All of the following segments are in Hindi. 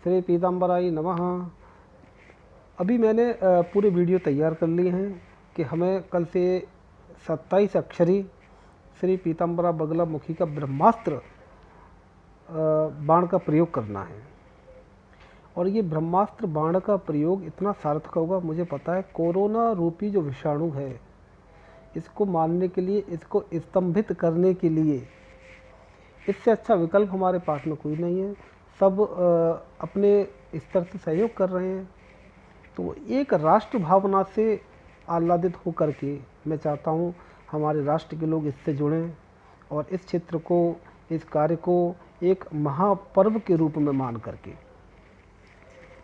श्री पीताम्बराय नमः। अभी मैंने पूरे वीडियो तैयार कर लिए हैं कि हमें कल से 27 अक्षरी श्री पीताम्बरा बगला मुखी का ब्रह्मास्त्र बाण का प्रयोग करना है। और ये ब्रह्मास्त्र बाण का प्रयोग इतना सार्थक होगा, मुझे पता है। कोरोना रूपी जो विषाणु है, इसको मारने के लिए, इसको स्तंभित करने के लिए इससे अच्छा विकल्प हमारे पास में कोई नहीं है। सब अपने स्तर से सहयोग कर रहे हैं। तो एक राष्ट्र भावना से आह्लादित होकर के मैं चाहता हूँ हमारे राष्ट्र के लोग इससे जुड़ें और इस क्षेत्र को, इस कार्य को एक महापर्व के रूप में मान करके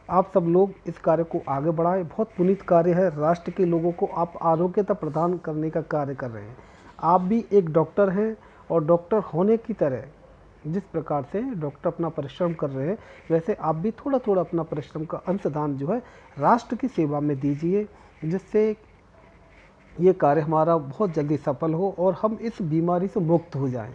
आप सब लोग इस कार्य को आगे बढ़ाएं। बहुत पुनीत कार्य है। राष्ट्र के लोगों को आप आरोग्यता प्रदान करने का कार्य कर रहे हैं। आप भी एक डॉक्टर हैं और डॉक्टर होने की तरह जिस प्रकार से डॉक्टर अपना परिश्रम कर रहे हैं, वैसे आप भी थोड़ा थोड़ा अपना परिश्रम का अंशदान जो है राष्ट्र की सेवा में दीजिए, जिससे ये कार्य हमारा बहुत जल्दी सफल हो और हम इस बीमारी से मुक्त हो जाए।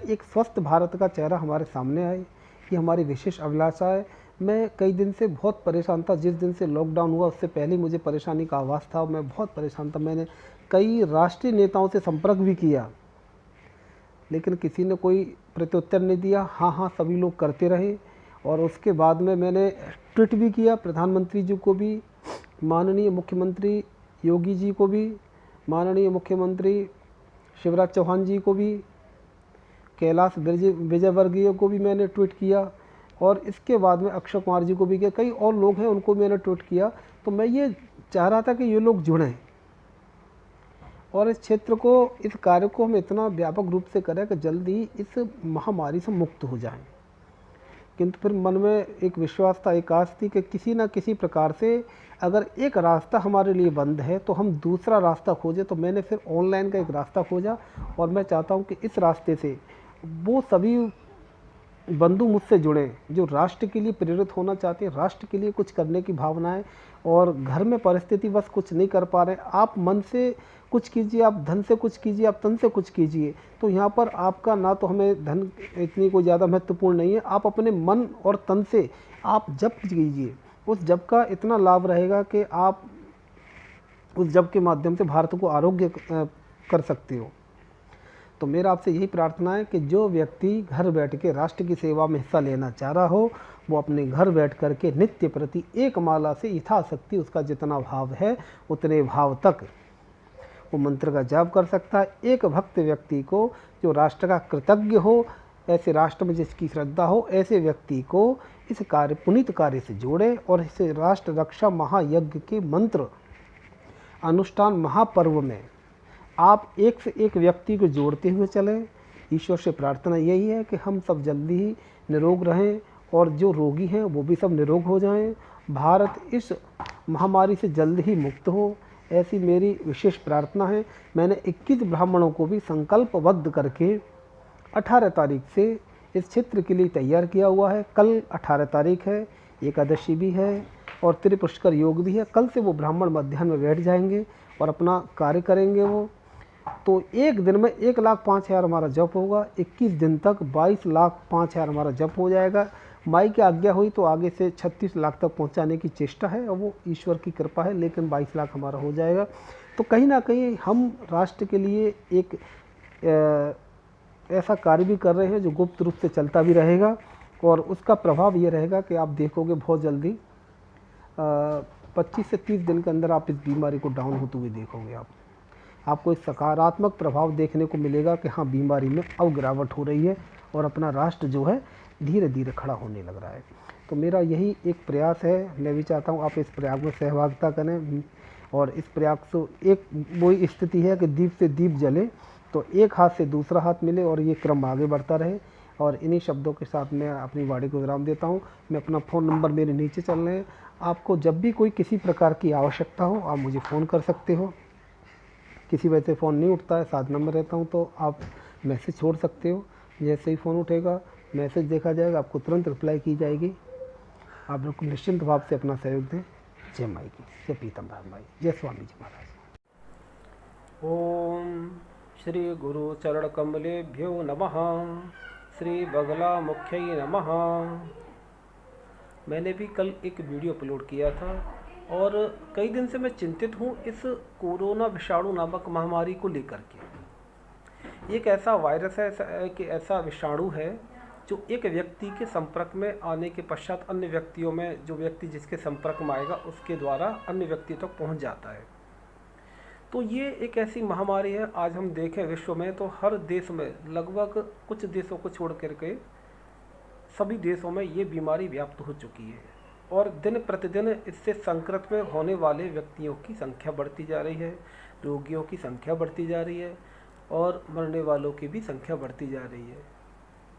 एक स्वस्थ भारत का चेहरा हमारे सामने आए, ये हमारी विशेष अभिलाषा है। मैं कई दिन से बहुत परेशान था। जिस दिन से लॉकडाउन हुआ उससे पहले मुझे परेशानी का आभास था। मैं बहुत परेशान था। मैंने कई राष्ट्रीय नेताओं से संपर्क भी किया, लेकिन किसी ने कोई प्रत्युत्तर नहीं दिया। हाँ, सभी लोग करते रहे। और उसके बाद में मैंने ट्वीट भी किया प्रधानमंत्री जी को भी, माननीय मुख्यमंत्री योगी जी को भी, माननीय मुख्यमंत्री शिवराज चौहान जी को भी, कैलाश विजयवर्गीय को भी मैंने ट्वीट किया, और इसके बाद में अक्षय कुमार जी को भी किया। कई और लोग हैं, उनको मैंने ट्वीट किया। तो मैं ये चाह रहा था कि ये लोग जुड़ें और इस क्षेत्र को, इस कार्य को हम इतना व्यापक रूप से करें कि जल्दी इस महामारी से मुक्त हो जाएं। किंतु फिर मन में एक विश्वास था, एक आस थी कि किसी न किसी प्रकार से अगर एक रास्ता हमारे लिए बंद है तो हम दूसरा रास्ता खोजें। तो मैंने फिर ऑनलाइन का एक रास्ता खोजा और मैं चाहता हूं कि इस रास्ते से वो सभी बंधु मुझसे जुड़े जो राष्ट्र के लिए प्रेरित होना चाहते हैं, राष्ट्र के लिए कुछ करने की भावनाएं, और घर में परिस्थिति बस कुछ नहीं कर पा रहे। आप मन से कुछ कीजिए, आप धन से कुछ कीजिए, आप तन से कुछ कीजिए। तो यहाँ पर आपका ना तो हमें धन इतनी कोई ज़्यादा महत्वपूर्ण नहीं है। आप अपने मन और तन से आप जप कीजिए। उस जप का इतना लाभ रहेगा कि आप उस जप के माध्यम से भारत को आरोग्य कर सकते हो। तो मेरा आपसे यही प्रार्थना है कि जो व्यक्ति घर बैठ के राष्ट्र की सेवा में हिस्सा लेना चाह रहा हो, वो अपने घर बैठ कर के नित्य प्रति एक माला से यथाशक्ति उसका जितना भाव है उतने भाव तक वो मंत्र का जाप कर सकता है। एक भक्त व्यक्ति को जो राष्ट्र का कृतज्ञ हो, ऐसे राष्ट्र में जिसकी श्रद्धा हो, ऐसे व्यक्ति को इस कार्य, पुनीत कार्य से जोड़े और इसे राष्ट्र रक्षा महायज्ञ के मंत्र अनुष्ठान महापर्व में आप एक से एक व्यक्ति को जोड़ते हुए चलें। ईश्वर से प्रार्थना यही है कि हम सब जल्दी ही निरोग रहें और जो रोगी हैं वो भी सब निरोग हो जाएं। भारत इस महामारी से जल्द ही मुक्त हो, ऐसी मेरी विशेष प्रार्थना है। मैंने 21 ब्राह्मणों को भी संकल्पबद्ध करके 18 तारीख से इस क्षेत्र के लिए तैयार किया हुआ है। कल 18 तारीख है, एकादशी भी है और त्रिपुष्कर योग भी है। कल से वो ब्राह्मण मध्याह्न में बैठ जाएंगे और अपना कार्य करेंगे। वो तो एक दिन में 1,05,000 हमारा जप होगा। 21 दिन तक 22,05,000 हमारा जप हो जाएगा। माई की आज्ञा हुई तो आगे से 36 लाख तक पहुंचाने की चेष्टा है और वो ईश्वर की कृपा है, लेकिन 22 लाख हमारा हो जाएगा। तो कहीं ना कहीं हम राष्ट्र के लिए एक ऐसा कार्य भी कर रहे हैं जो गुप्त रूप से चलता भी रहेगा और उसका प्रभाव ये रहेगा कि आप देखोगे बहुत जल्दी 25 से 30 दिन के अंदर आप इस बीमारी को डाउन होते हुए देखोगे। आपको एक सकारात्मक प्रभाव देखने को मिलेगा कि हाँ, बीमारी में अब गिरावट हो रही है और अपना राष्ट्र जो है धीरे धीरे खड़ा होने लग रहा है। तो मेरा यही एक प्रयास है। मैं भी चाहता हूँ आप इस प्रयास में सहभागिता करें और इस प्रयास से एक वही स्थिति है कि दीप से दीप जले तो एक हाथ से दूसरा हाथ मिले और ये क्रम आगे बढ़ता रहे। और इन्हीं शब्दों के साथ मैं अपनी वाणी को विराम देता हूँ। मैं अपना फ़ोन नंबर मेरे नीचे चल रहे हैं। आपको जब भी कोई किसी प्रकार की आवश्यकता हो आप मुझे फ़ोन कर सकते हो। किसी वजह से फ़ोन नहीं उठता है, 7 नंबर रहता हूँ, तो आप मैसेज छोड़ सकते हो। जैसे ही फ़ोन उठेगा, मैसेज देखा जाएगा, आपको तुरंत रिप्लाई की जाएगी। आप बिल्कुल निश्चिंत भाव से अपना सहयोग दें। जय माई की, जय पीताम्बर माई, जय स्वामी जी महाराज। ओम श्री गुरु चरण कमलेभ्यो नमः। श्री बगला मुख्यै नमः। मैंने भी कल एक वीडियो अपलोड किया था और कई दिन से मैं चिंतित हूँ इस कोरोना विषाणु नामक महामारी को लेकर के। एक ऐसा वायरस है कि ऐसा विषाणु है जो एक व्यक्ति के संपर्क में आने के पश्चात अन्य व्यक्तियों में, जो व्यक्ति जिसके संपर्क में आएगा उसके द्वारा अन्य व्यक्ति तक पहुंच जाता है। तो ये एक ऐसी महामारी है, आज हम देखें विश्व में तो हर देश में, लगभग कुछ देशों को छोड़ करके सभी देशों में ये बीमारी व्याप्त हो चुकी है और दिन प्रतिदिन इससे संक्रमित में होने वाले व्यक्तियों की संख्या बढ़ती जा रही है, रोगियों की संख्या बढ़ती जा रही है और मरने वालों की भी संख्या बढ़ती जा रही है।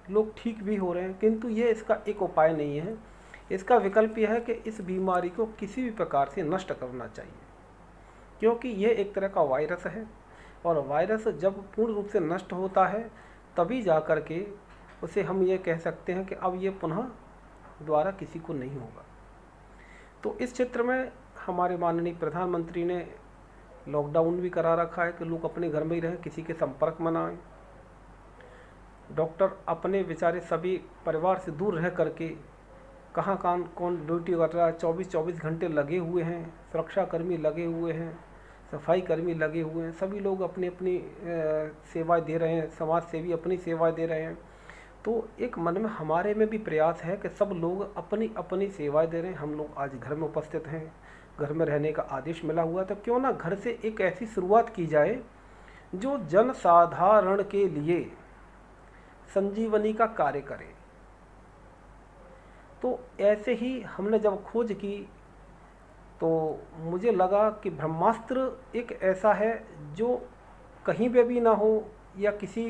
लोग ठीक भी हो रहे हैं, किंतु ये इसका एक उपाय नहीं है। इसका विकल्प यह है कि इस बीमारी को किसी भी प्रकार से नष्ट करना चाहिए, क्योंकि ये एक तरह का वायरस है और वायरस जब पूर्ण रूप से नष्ट होता है तभी जा कर के उसे हम ये कह सकते हैं कि अब ये पुनः दोबारा किसी को नहीं होगा। तो इस क्षेत्र में हमारे माननीय प्रधानमंत्री ने लॉकडाउन भी करा रखा है कि लोग अपने घर में ही रहें, किसी के संपर्क में ना आएं। डॉक्टर अपने बेचारे सभी परिवार से दूर रह करके कहाँ कौन ड्यूटी कर रहा है, 24 घंटे लगे हुए हैं, सुरक्षाकर्मी लगे हुए हैं, सफाई कर्मी लगे हुए हैं, सभी लोग अपनी अपनी सेवाएं दे रहे हैं, समाज सेवी अपनी सेवाएं दे रहे हैं। तो एक मन में हमारे में भी प्रयास है कि सब लोग अपनी अपनी सेवाएं दे रहे हैं। हम लोग आज घर में उपस्थित हैं, घर में रहने का आदेश मिला हुआ, तो क्यों ना घर से एक ऐसी शुरुआत की जाए जो जन साधारण के लिए संजीवनी का कार्य करे। तो ऐसे ही हमने जब खोज की तो मुझे लगा कि ब्रह्मास्त्र एक ऐसा है जो कहीं पे भी ना हो, या किसी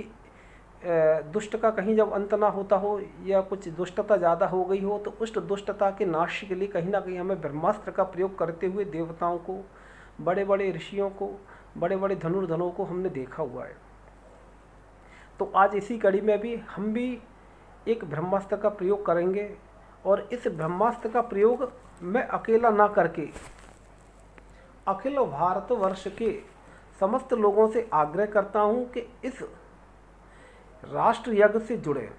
दुष्ट का कहीं जब अंत ना होता हो, या कुछ दुष्टता ज़्यादा हो गई हो, तो उस दुष्टता के नाश के लिए कहीं ना कहीं हमें ब्रह्मास्त्र का प्रयोग करते हुए देवताओं को, बड़े बड़े ऋषियों को, बड़े बड़े धनुर्धनों को हमने देखा हुआ है। तो आज इसी कड़ी में भी हम भी एक ब्रह्मास्त्र का प्रयोग करेंगे और इस ब्रह्मास्त्र का प्रयोग मैं अकेला ना करके अखिल भारतवर्ष के समस्त लोगों से आग्रह करता हूं कि इस राष्ट्र यज्ञ से जुड़े।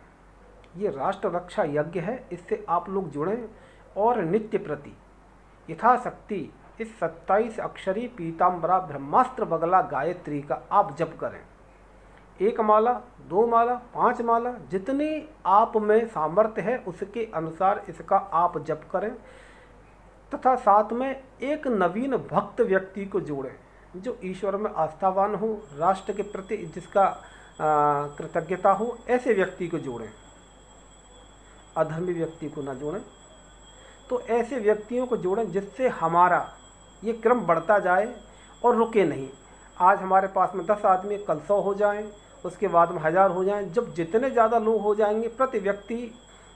ये राष्ट्र रक्षा यज्ञ है, इससे आप लोग जुड़ें और नित्य प्रति यथाशक्ति इस 27 अक्षरी पीताम्बरा ब्रह्मास्त्र बगला गायत्री का आप जप करें। 1 माला, 2 माला, 5 माला, जितनी आप में सामर्थ्य है उसके अनुसार इसका आप जप करें, तथा साथ में एक नवीन भक्त व्यक्ति को जोड़ें जो ईश्वर में आस्थावान हो, राष्ट्र के प्रति जिसका कृतज्ञता हो, ऐसे व्यक्ति को जोड़ें, अधर्मी व्यक्ति को ना जोड़ें। तो ऐसे व्यक्तियों को जोड़ें जिससे हमारा ये क्रम बढ़ता जाए और रुके नहीं। आज हमारे पास में 10 आदमी, कल 100 हो जाएं, उसके बाद में 1000 हो जाएं। जब जितने ज़्यादा लोग हो जाएंगे, प्रति व्यक्ति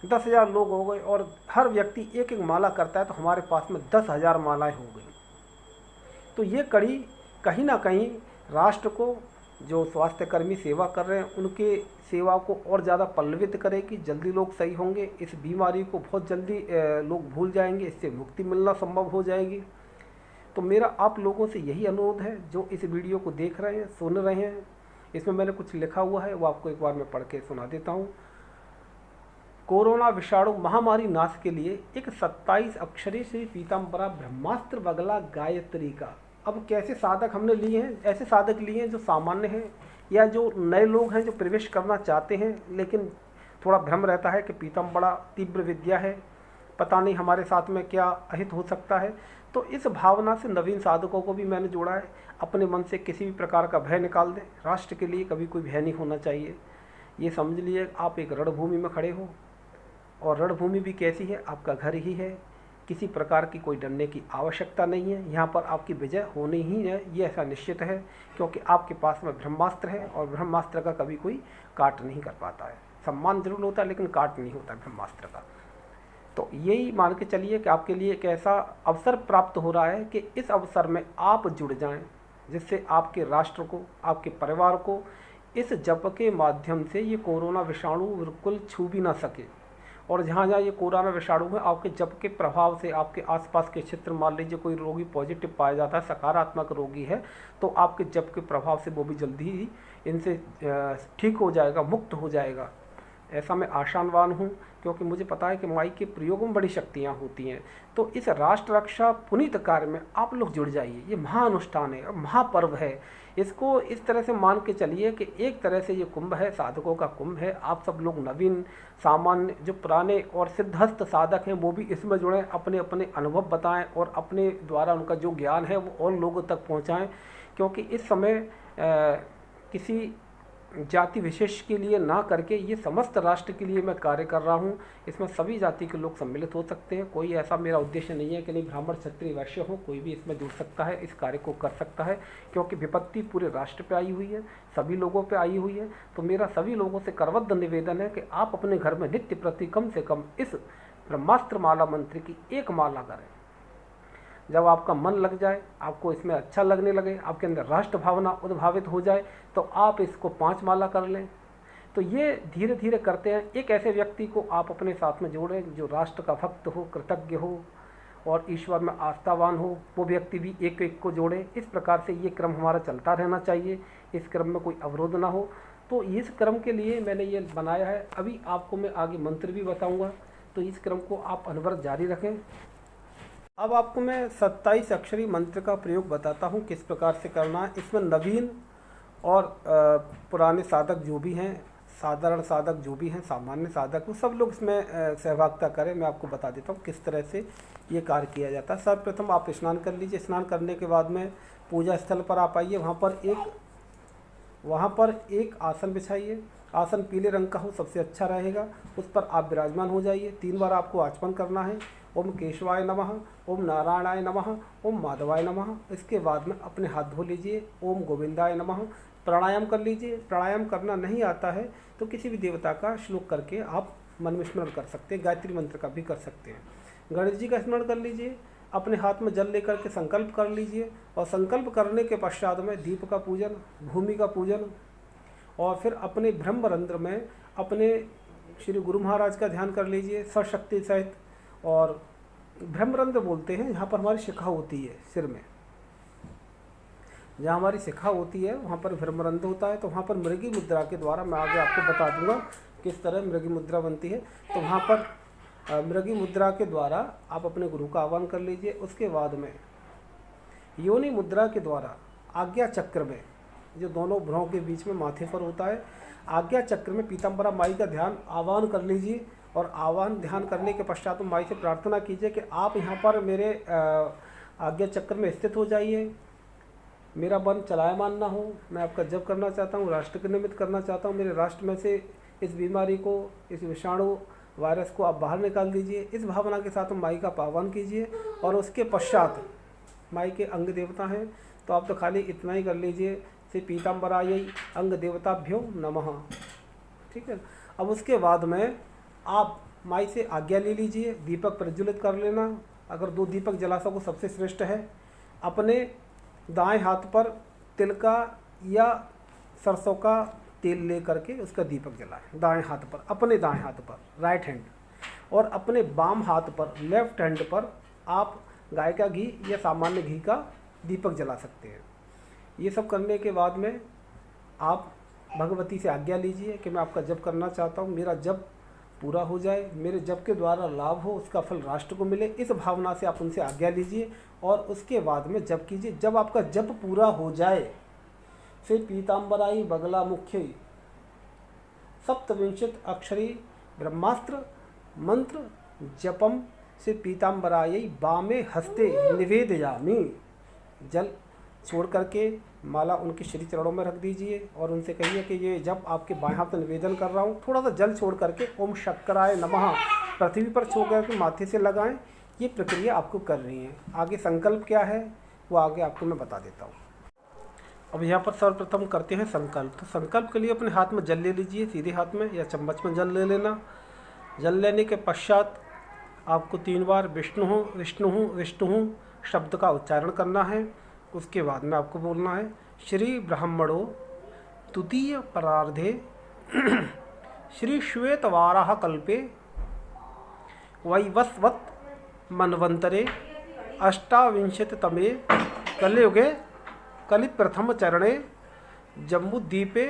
10,000 लोग हो गए और हर व्यक्ति एक एक माला करता है, तो हमारे पास में 10,000 मालाएं हो गई। तो ये कड़ी कहीं ना कहीं राष्ट्र को, जो स्वास्थ्यकर्मी सेवा कर रहे हैं उनके सेवा को और ज़्यादा पल्लवित करेगी। जल्दी लोग सही होंगे, इस बीमारी को बहुत जल्दी लोग भूल जाएंगे, इससे मुक्ति मिलना संभव हो जाएगी। तो मेरा आप लोगों से यही अनुरोध है जो इस वीडियो को देख रहे हैं, सुन रहे हैं। इसमें मैंने कुछ लिखा हुआ है, वो आपको एक बार मैं पढ़ के सुना देता हूँ। कोरोना विषाणु महामारी नाश के लिए एक 27 अक्षरी श्री पीताम्बरा ब्रह्मास्त्र बगला गायत्री का। अब कैसे साधक हमने लिए हैं? ऐसे साधक लिए हैं जो सामान्य हैं या जो नए लोग हैं जो प्रवेश करना चाहते हैं, लेकिन थोड़ा भ्रम रहता है कि पीताम्बरा तीव्र विद्या है, पता नहीं हमारे साथ में क्या अहित हो सकता है। तो इस भावना से नवीन साधकों को भी मैंने जोड़ा है। अपने मन से किसी भी प्रकार का भय निकाल दें। राष्ट्र के लिए कभी कोई भय नहीं होना चाहिए। ये समझ लिए आप एक रणभूमि में खड़े हो, और रणभूमि भी कैसी है? आपका घर ही है। किसी प्रकार की कोई डरने की आवश्यकता नहीं है। यहाँ पर आपकी विजय होनी ही है, ये ऐसा निश्चित है, क्योंकि आपके पास में ब्रह्मास्त्र है और ब्रह्मास्त्र का कभी कोई काट नहीं कर पाता है। सम्मान जरूर होता है लेकिन काट नहीं होता ब्रह्मास्त्र का। तो यही मान के चलिए कि आपके लिए एक ऐसा अवसर प्राप्त हो रहा है कि इस अवसर में आप जुड़ जाएं, जिससे आपके राष्ट्र को, आपके परिवार को इस जप के माध्यम से ये कोरोना विषाणु बिल्कुल छू भी ना सके। और जहाँ जहाँ ये कोरोना विषाणु है, आपके जप के प्रभाव से आपके आसपास के क्षेत्र, मान लीजिए कोई रोगी पॉजिटिव पाया जाता है, सकारात्मक रोगी है, तो आपके जप के प्रभाव से वो भी जल्दी ही इनसे ठीक हो जाएगा, मुक्त हो जाएगा। ऐसा मैं आशावान हूँ, क्योंकि मुझे पता है कि माई के प्रयोग में बड़ी शक्तियाँ होती हैं। तो इस राष्ट्र रक्षा पुनीत कार्य में आप लोग जुड़ जाइए। ये महाअनुष्ठान है, महापर्व है। इसको इस तरह से मान के चलिए कि एक तरह से ये कुंभ है, साधकों का कुंभ है। आप सब लोग नवीन, सामान्य, जो पुराने और सिद्धस्थ साधक हैं वो भी इसमें जुड़ें, अपने अपने अनुभव बताएं और अपने द्वारा उनका जो ज्ञान है वो और लोगों तक पहुंचाएं। क्योंकि इस समय किसी जाति विशेष के लिए ना करके ये समस्त राष्ट्र के लिए मैं कार्य कर रहा हूँ। इसमें सभी जाति के लोग सम्मिलित हो सकते हैं। कोई ऐसा मेरा उद्देश्य नहीं है कि नहीं ब्राह्मण क्षत्रिय वैश्य हो, कोई भी इसमें जुड़ सकता है, इस कार्य को कर सकता है। क्योंकि विपत्ति पूरे राष्ट्र पे आई हुई है, सभी लोगों पे आई हुई है। तो मेरा सभी लोगों से करबद्ध निवेदन है कि आप अपने घर में नित्य प्रति कम से कम इस ब्रह्मास्त्र माला मंत्र की एक माला करें। जब आपका मन लग जाए, आपको इसमें अच्छा लगने लगे, आपके अंदर राष्ट्र भावना उद्भावित हो जाए, तो आप इसको 5 माला कर लें। तो ये धीरे धीरे करते हैं। एक ऐसे व्यक्ति को आप अपने साथ में जोड़ें जो राष्ट्र का भक्त हो, कृतज्ञ हो और ईश्वर में आस्थावान हो। वो व्यक्ति भी एक एक को जोड़े। इस प्रकार से ये क्रम हमारा चलता रहना चाहिए, इस क्रम में कोई अवरोध ना हो। तो इस क्रम के लिए मैंने ये बनाया है। अभी आपको मैं आगे मंत्र भी बताऊँगा, तो इस क्रम को आप अनवरत जारी रखें। अब आपको मैं 27 अक्षरी मंत्र का प्रयोग बताता हूँ किस प्रकार से करना है। इसमें नवीन और पुराने साधक जो भी हैं, साधारण साधक जो भी हैं, सामान्य साधक, वो सब लोग इसमें सहभागिता करें। मैं आपको बता देता हूँ किस तरह से ये कार्य किया जाता है। सर्वप्रथम आप स्नान कर लीजिए। स्नान करने के बाद में पूजा स्थल पर आप आइए। वहाँ पर एक आसन बिछाइए। आसन पीले रंग का हो, सबसे अच्छा रहेगा। उस पर आप विराजमान हो जाइए। 3 बार आपको आचमन करना है। ओम केशवाय नमः, ओम नारायणाय नमः, ओम माधवाय नमः। इसके बाद में अपने हाथ धो लीजिए। ओम गोविंदाय नमः। प्राणायाम कर लीजिए। प्राणायाम करना नहीं आता है तो किसी भी देवता का श्लोक करके आप मन में स्मरण कर सकते हैं। गायत्री मंत्र का भी कर सकते हैं। गणेश जी का स्मरण कर लीजिए। अपने हाथ में जल लेकर के संकल्प कर लीजिए। और संकल्प करने के पश्चात में दीप का पूजन, भूमि का पूजन, और फिर अपने ब्रह्मरंध्र में अपने श्री गुरु महाराज का ध्यान कर लीजिए सर्वशक्ति सहित। और ब्रह्मरंध्र बोलते हैं यहाँ पर हमारी शिखा होती है सिर में। जहाँ हमारी शिखा होती है वहाँ पर ब्रह्मरंध्र होता है। तो वहाँ पर मृगी मुद्रा के द्वारा मैं आगे आपको बता दूंगा किस तरह मृगी मुद्रा बनती है। तो वहाँ पर मृगी मुद्रा के द्वारा आप अपने गुरु का आह्वान कर लीजिए। उसके बाद में योनि मुद्रा के द्वारा आज्ञा चक्र में, जो दोनों भ्रों के बीच में माथे पर होता है, आज्ञा चक्र में पीताम्बरा माई का ध्यान आह्वान कर लीजिए। और आह्वान ध्यान करने के पश्चात माई से प्रार्थना कीजिए कि आप यहाँ पर मेरे आज्ञा चक्र में स्थित हो जाइए। मेरा मन चलायमान ना हो। मैं आपका जप करना चाहता हूँ, राष्ट्र के निमित्त करना चाहता हूँ। मेरे राष्ट्र में से इस बीमारी को, इस विषाणु वायरस को आप बाहर निकाल दीजिए। इस भावना के साथ माई का आह्वान कीजिए। और उसके पश्चात माई के अंग देवता हैं, तो आप तो खाली इतना ही कर लीजिए, श्री पीताम्बरायै अंग देवताभ्यो नमः। ठीक है। अब उसके बाद में आप माई से आज्ञा ले लीजिए। दीपक प्रज्वलित कर लेना। अगर 2 दीपक जला सको सबसे श्रेष्ठ है। अपने दाएं हाथ पर तिल का या सरसों का तेल ले करके उसका दीपक जलाएं। दाएं हाथ पर, अपने दाएं हाथ पर, राइट हैंड। और अपने बाम हाथ पर, लेफ्ट हैंड पर आप गाय का घी या सामान्य घी का दीपक जला सकते हैं। ये सब करने के बाद में आप भगवती से आज्ञा लीजिए कि मैं आपका जप करना चाहता हूँ, मेरा जप पूरा हो जाए, मेरे जप के द्वारा लाभ हो, उसका फल राष्ट्र को मिले। इस भावना से आप उनसे आज्ञा लीजिए और उसके बाद में जप कीजिए। जब आपका जप पूरा हो जाए, फिर पीताम्बराई बगला मुख्य सप्तविंशत अक्षरी ब्रह्मास्त्र मंत्र जपम से पीताम्बराई बामे हस्ते निवेदयामि। जल छोड़ करके माला उनके श्री चरणों में रख दीजिए और उनसे कहिए कि ये जब आपके बाएं हाथ में निवेदन कर रहा हूँ, थोड़ा सा जल छोड़ करके ओम शक्कराय नमः पृथ्वी पर छोड़ करके माथे से लगाएं। ये प्रक्रिया आपको कर रही है। आगे संकल्प क्या है वो आगे आपको मैं बता देता हूँ। अब यहाँ पर सर्वप्रथम करते हैं संकल्प। तो संकल्प के लिए अपने हाथ में जल ले लीजिए, सीधे हाथ में या चम्मच में जल ले लेना। जल लेने के पश्चात आपको 3 बार विष्णु विष्णु विष्णु शब्द का उच्चारण करना है। उसके बाद में आपको बोलना है श्री ब्राह्मणो द्वितीय परार्धे श्री श्वेतवाराह कल्पे वैवस्वत मन्वंतरे अष्टाविंशतितमे कलियुगे कलिप्रथम चरणे जम्बूद्वीपे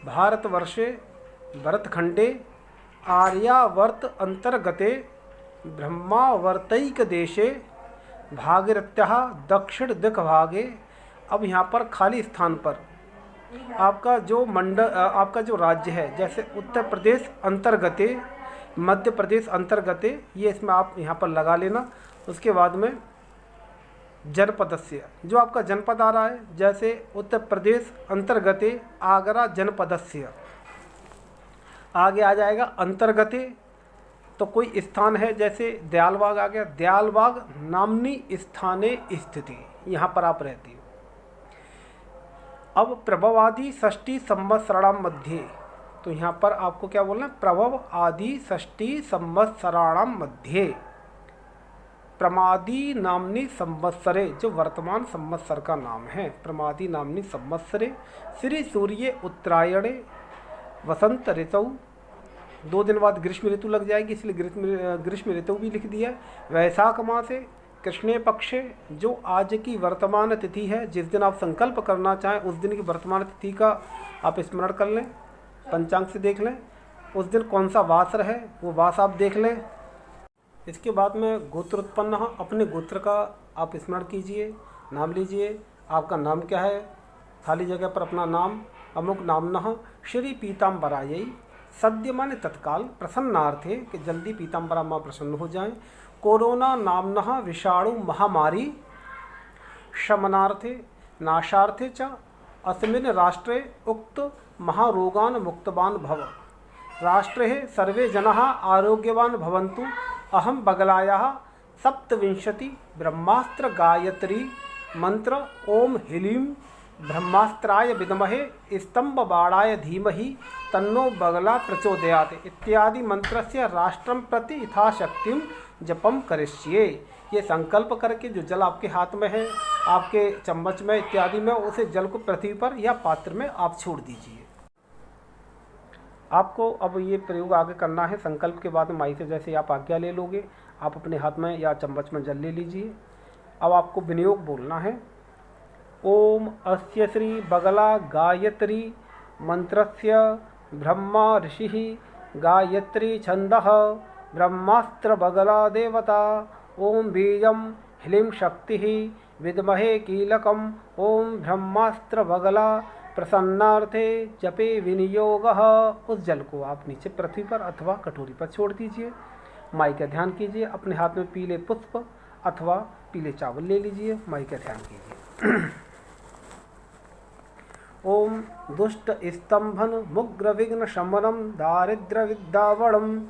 भारतवर्षे भरतखंडे आर्यावर्त अंतर्गते ब्रह्मावर्तैक देशे भागीरथ्याः दक्षिण दिक्भागे। अब यहाँ पर खाली स्थान पर आपका जो आपका जो राज्य है, जैसे उत्तर प्रदेश अंतर्गते, मध्य प्रदेश अंतर्गते, ये इसमें आप यहाँ पर लगा लेना। उसके बाद में जनपदस्य, जो आपका जनपद आ रहा है, जैसे उत्तर प्रदेश अंतर्गते आगरा जनपदस्य, आगे आ जाएगा अंतर्गते, तो कोई स्थान है जैसे दयालबाग आ गया, दयालबाग नामनी स्थाने स्थिति, यहाँ पर आप रहती हो। अब प्रभवादि षष्ठी संवत्सराणाम मध्ये, तो यहाँ पर आपको क्या बोलना है, प्रभव आदि षष्ठी संवत्सराणाम मध्ये प्रमादी नामनी संवत्सरे, जो वर्तमान संवत्सर का नाम है, प्रमादी नामनी संवत्सरे श्री सूर्य उत्तरायणे वसंत ऋतु, 2 दिन बाद ग्रीष्म ऋतु लग जाएगी, इसलिए ग्रीष्म ऋतु भी लिख दिया है। वैशाख मासे कृष्णे पक्षे, जो आज की वर्तमान तिथि है, जिस दिन आप संकल्प करना चाहें उस दिन की वर्तमान तिथि का आप स्मरण कर लें, पंचांग से देख लें, उस दिन कौन सा वासर है वो वास आप देख लें। इसके बाद में गोत्र उत्पन्न, अपने गोत्र का आप स्मरण कीजिए, नाम लीजिए, आपका नाम क्या है, खाली जगह पर अपना नाम, अमुक नामनः श्री पीताम्बरायै, सद्य माने तत्काल, प्रसन्नार्थे कि जल्दी पीताम्बरा माँ प्रसन्न हो जाएं, कोरोना नामनः विषाणु महामारी शमनार्थे नाशार्थे च अस्मिन् राष्ट्रे उक्त महारोगान् मुक्तवान् भव, राष्ट्रे सर्वे जनाः आरोग्यवान् भवन्तु। अहम बगलायाः 27 ब्रह्मास्त्र गायत्री मंत्र ओम ह्लीं ब्रह्मास्त्राय विद्महे स्तंभबाणाय धीमहि तन्नो बगला प्रचोदयात् इत्यादि मंत्रस्य राष्ट्रं प्रति यथाशक्तिं जपम करिष्ये। ये संकल्प करके जो जल आपके हाथ में है, आपके चम्मच में इत्यादि में, उसे जल को पृथ्वी पर या पात्र में आप छोड़ दीजिए। आपको अब ये प्रयोग आगे करना है। संकल्प के बाद माई से जैसे आप आज्ञा ले लोगे, आप अपने हाथ में या चम्मच में जल ले लीजिए। अब आपको विनियोग बोलना है। ओम अस्य श्री बगला गायत्री मंत्रस्य ब्रह्मा ऋषिः गायत्री छंदः ब्रह्मास्त्र बगला देवता ओम बीजम ह्लीं शक्तिः विद्महे कीलकम ओम ब्रह्मास्त्र बगला प्रसन्नार्थे जपे विनियोगः। उस जल को आप नीचे पृथ्वी पर अथवा कटोरी पर छोड़ दीजिए। माई का ध्यान कीजिए। अपने हाथ में पीले पुष्प अथवा पीले चावल ले लीजिए। माई का ध्यान कीजिए। ओम दुष्ट स्तंभन मुग्र विघ्न शमनम दारिद्र विद्यावणम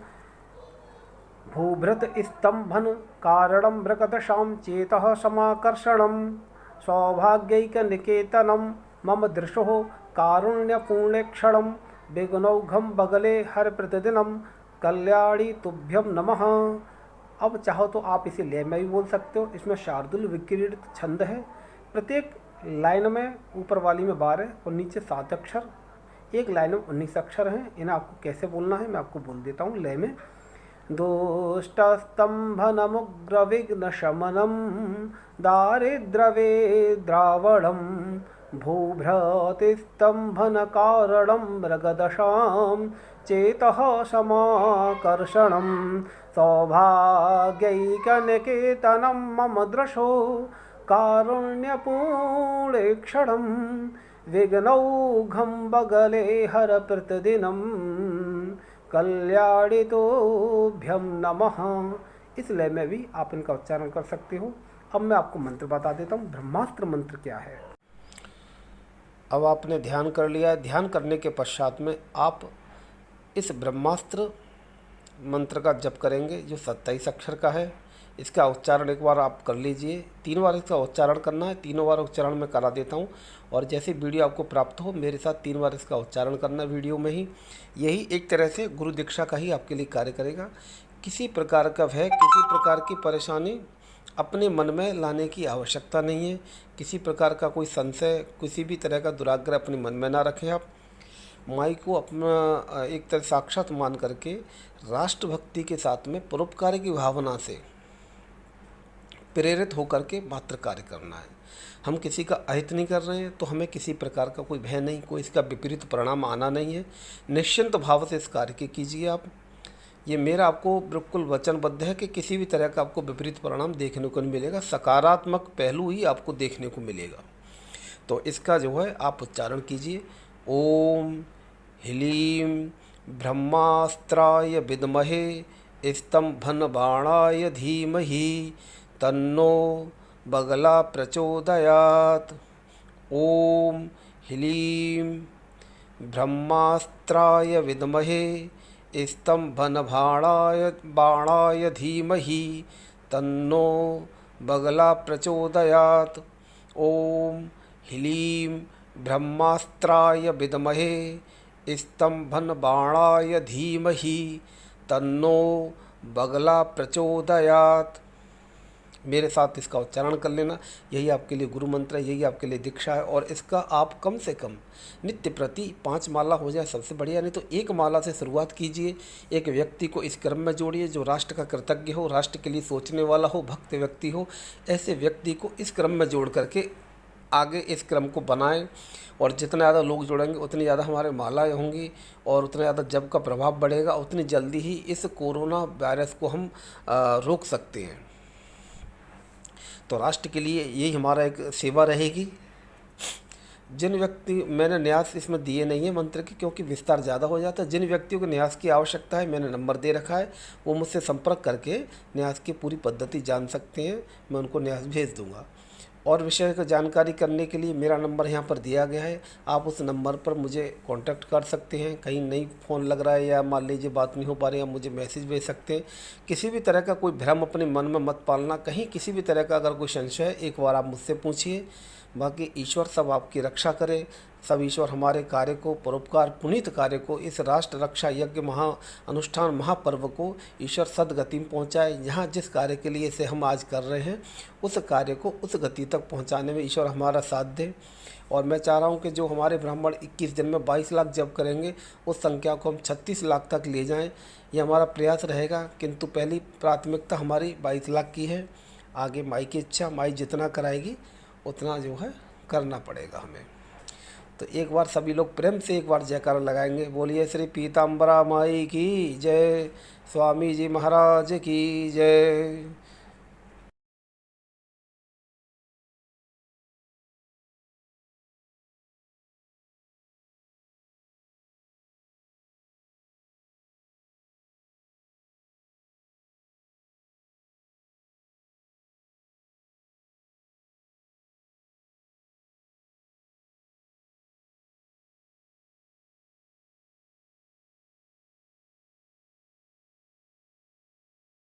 भूभृत स्तंभन कारणम मृगदशाम चेतः समाकर्षणम सौभाग्यैक निकेतनम मम दृशो कारुण्यपूर्णेक्षणम विघ्नौघम बगले हर प्रतिदिनम कल्याणी तुभ्यम नमः। अब चाहो तो आप इसे लय में भी बोल सकते हो। इसमें शार्दुल विक्रीडित छंद है। प्रत्येक लाइन में ऊपर वाली में 12 और नीचे 7 अक्षर, एक लाइन में 19 अक्षर हैं। इन्हें आपको कैसे बोलना है मैं आपको बोल देता हूँ लय में। दुष्टस्तंभनमुग्र विघ्न शमनम दारिद्रवे द्रावणम भूभ्रतिस्तंभन कारणम मृगदशाम चेतः समाकर्षणम सौभाग्यैकनिकेतनं मम दृशो कारुण्यपूर्णेक्षणं विघ्नौघं बगले हर प्रतिदिनं कल्याणितोभ्यं नमः। इस लय में भी आप इनका उच्चारण कर सकते हो। अब मैं आपको मंत्र बता देता हूँ। ब्रह्मास्त्र मंत्र क्या है। अब आपने ध्यान कर लिया। ध्यान करने के पश्चात में आप इस ब्रह्मास्त्र मंत्र का जप करेंगे जो 27 अक्षर का है। इसका उच्चारण एक बार आप कर लीजिए। 3 बार इसका उच्चारण करना है। 3 बार उच्चारण मैं करा देता हूँ और जैसे वीडियो आपको प्राप्त हो मेरे साथ 3 बार इसका उच्चारण करना वीडियो में ही। यही एक तरह से गुरु दीक्षा का ही आपके लिए कार्य करेगा। किसी प्रकार का भय, किसी प्रकार की परेशानी अपने मन में लाने की आवश्यकता नहीं है। किसी प्रकार का कोई संशय, किसी भी तरह का दुराग्रह अपने मन में ना रखें। आप माई को अपना एक तरह साक्षात मान करके राष्ट्रभक्ति के साथ में परोपकार की भावना से प्रेरित होकर के मात्र कार्य करना है। हम किसी का अहित नहीं कर रहे हैं, तो हमें किसी प्रकार का कोई भय नहीं, कोई इसका विपरीत परिणाम आना नहीं है। निश्चिंत भाव से इस कार्य के कीजिए आप। ये मेरा आपको बिल्कुल वचनबद्ध है कि किसी भी तरह का आपको विपरीत परिणाम देखने को नहीं मिलेगा, सकारात्मक पहलू ही आपको देखने को मिलेगा। तो इसका जो है आप उच्चारण कीजिए, ओम ह्लीं ब्रह्मास्त्राय विद्महे स्तंभन बाणाय धीमहि तन्नो बगला प्रचोदयात्। ओम ह्लीं ब्रह्मास्त्राय विद्महे स्तंभन बाणाय धीमहि तन्नो बगला प्रचोदयात्। ओम ह्लीं ब्रह्मास्त्राय विद्महे स्तंभन बाणाय धीमहि तन्नो बगला प्रचोदयात्। मेरे साथ इसका उच्चारण कर लेना। यही आपके लिए गुरु मंत्र है, यही आपके लिए दीक्षा है। और इसका आप कम से कम नित्य प्रति 5 माला हो जाए सबसे बढ़िया, नहीं तो 1 माला से शुरुआत कीजिए। एक व्यक्ति को इस क्रम में जोड़िए जो राष्ट्र का कृतज्ञ हो, राष्ट्र के लिए सोचने वाला हो, भक्त व्यक्ति हो। ऐसे व्यक्ति को इस क्रम में जोड़ करके आगे इस क्रम को बनाएं। और जितना ज़्यादा लोग जुड़ेंगे उतनी ज़्यादा हमारे मालाएँ होंगी और उतना ज़्यादा जप का प्रभाव बढ़ेगा, उतनी जल्दी ही इस कोरोना वायरस को हम रोक सकते हैं। तो राष्ट्र के लिए यही हमारा एक सेवा रहेगी। जिन व्यक्ति, मैंने न्यास इसमें दिए नहीं है मंत्र के, क्योंकि विस्तार ज़्यादा हो जाता है। जिन व्यक्तियों को न्यास की आवश्यकता है, मैंने नंबर दे रखा है, वो मुझसे संपर्क करके न्यास की पूरी पद्धति जान सकते हैं। मैं उनको न्यास भेज दूँगा। और विषय की जानकारी करने के लिए मेरा नंबर यहाँ पर दिया गया है, आप उस नंबर पर मुझे कांटेक्ट कर सकते हैं। कहीं नहीं फ़ोन लग रहा है या मान लीजिए बात नहीं हो पा रही है, आप मुझे मैसेज भेज सकते हैं। किसी भी तरह का कोई भ्रम अपने मन में मत पालना। कहीं किसी भी तरह का अगर कोई संशय है, एक बार आप मुझसे पूछिए। बाकी ईश्वर सब आपकी रक्षा करे। सब ईश्वर हमारे कार्य को, परोपकार पुनीत कार्य को, इस राष्ट्र रक्षा यज्ञ महा अनुष्ठान महापर्व को ईश्वर सदगति में पहुँचाए। यहाँ जिस कार्य के लिए इसे हम आज कर रहे हैं, उस कार्य को उस गति तक पहुँचाने में ईश्वर हमारा साथ दे। और मैं चाह रहा हूँ कि जो हमारे ब्राह्मण 21 दिन में 22 लाख जप करेंगे, उस संख्या को हम 36 लाख तक ले जाएं। ये हमारा प्रयास रहेगा। किंतु पहली प्राथमिकता हमारी 22 लाख की है। आगे माई की इच्छा, माई जितना कराएगी उतना जो है करना पड़ेगा हमें। तो एक बार सभी लोग प्रेम से एक बार जयकारा लगाएंगे। बोलिए श्री पीताम्बरा माई की जय, स्वामी जी महाराज की जय।